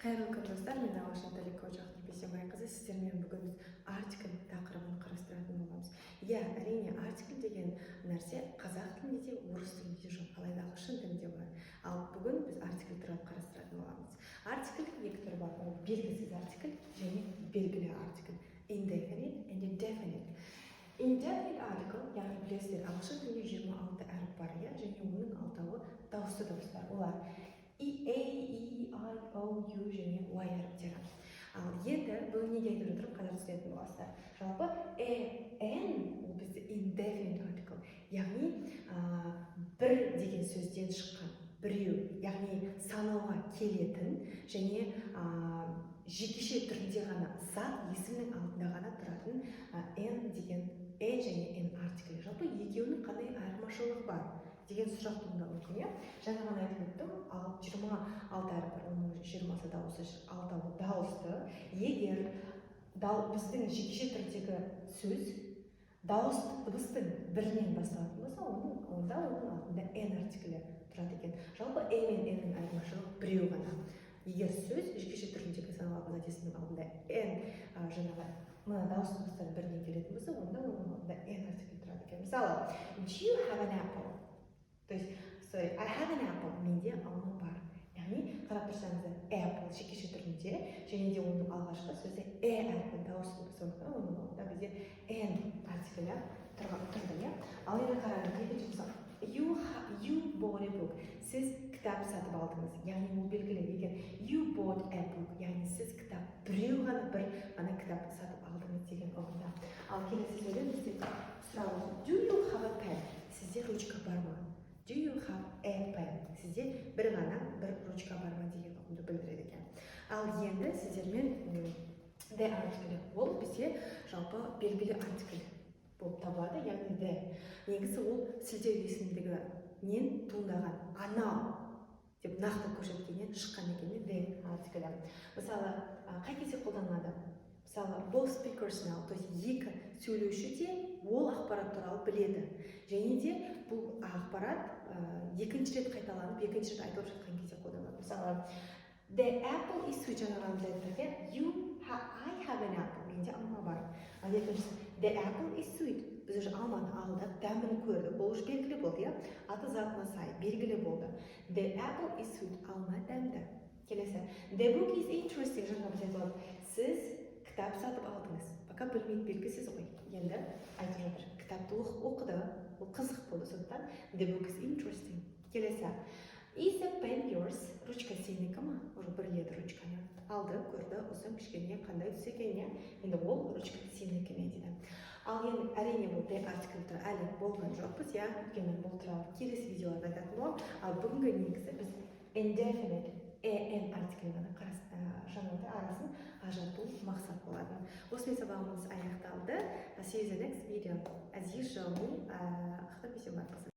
Қайырлы күн достар, мен ағылшын тілі коучы Бейсенбайқызы. Сіздермен бүгін біз артикль тақырыбын қарастыратын боламыз. Иә, әрине артикль деген нәрсе қазақ тілінде де, орыс тілінде де жоқ, алайда ағылшын тілінде бар. Ал бүгін біз артикль туралы қарастыратын боламыз. Артикль екі түрі бар, ол белгісіз артикль және белгілі артикль. Indefinite and indefinite. Indefinite article, яғни білесіздер, ағылшын тілінде 26 әріп бар, және оның алтауы дауысты дыбыстар. Олар A, E, I, O, U және Y әріптері. Ал енді бұл неге айтып жатырмын, қазір түсінетін боласыздар. Жалпы N ол бізде indefinite article, яғни бір деген сөзден шыққан, біреу, яғни санауға келетін және жекеше түрінде ғана зат есімнің алдында ғана тұратын N деген және N артиклі. Жалпы екеуінің қандай айырмашылығы бар деген сұрақ туындауы мүмкін, иә? Жаңа ғана айтып өттім, 26 әріп бар, оның 20-сы дауысы, 6-ы дауысты. Егер біздің жекеше түрдегі сөз дауысты дыбыстың бірінен басталатын болса, онда оның алдында N артиклі тұрады екен. Жалпы E мен N-нің айырмашылығы біреу ғана. Егер сөз жекеше түрдегі саналатын зат есімнің алдында N жаңағы мына дауысты дыбыстардың бірінен келетін болса, онда оның алдында N артиклі тұрады екен. Мысалы, do you have an apple? То есть, I have an apple, менде алма бар. Яғни, қарап тұрсаңыздар, apple жекеше түрінде, және де оның алғашқы сөзі әріпі дауысты сондықтан оның алдында бізде N артиклі тұрды. Ал енді қараңыз, екінші мысал. You bought a book. Сіз кітап сатып алдыңыз. Яғни ол белгілі. Егер you bought a book, яғни сіз кітап біреу ғана бір ғана кітап сатып алдыңыз деген ұғымда. Ал келесі сөйлем бізде сұрауымыз. Do you have a pen? Сізде ручка бар ма? Do you have a pen? Сізде бір ғана бір ручка бар ма деген ұғымды білдіреді екен. Ал енді сіздермен the артиклі. Ол бізде жалпы белгілі артикль болып табылады, яғни the. Негізі ол сілтеу есімдігінен туындаған анау деп нақты көрсеткеннен шыққан екеніне the артиклі. Мысалы, қай кезде қолданылады? Мысалы, both speakers now, то есть екі сөйлеуші де ол ақпарат туралы біледі. Және де бұл ақпарат екінші рет қайталанып, екінші рет айтылып жатқан кезде қолданылады. Мысалы, the apple is sweet, жаңағыдай айтты. I have an apple, менде алма бар. Ал екіншісі, the apple is sweet. Біз уже алманы алдық, дәмін көрдік, бұл уже белгілі болды, иә? Аты затына сай, белгілі болды. The apple is sweet, алма дәмді. Келесі, the book is interesting, жаңа біз айтылады. Сіз кітап сатып алдыңыз. Пока білмейді, белгісіз ғой. Енді айтып жатыр, кітапты оқыды, ол қызық болды, сондықтан the book is interesting. Келесі, is the pen yours? Ручка сенікі ма? Уже бірледі ручканы. Алды, көрді, ұзын кішкене, қандай түс екеніне. Енді ол ручка сенікі ме дейді. Ал енді әрине бұл the артикль әлі болған жоқпыз, иә? Өйткені бұл туралы келесі видеоларда айтатын боламын. Ал бүгінгі негізі біз indefinite N артиклі ғана арасын ажырату мақсат болады. Осымен сабағымыз аяқталды. See you in the next video. As usual, Бейсенбайқызы.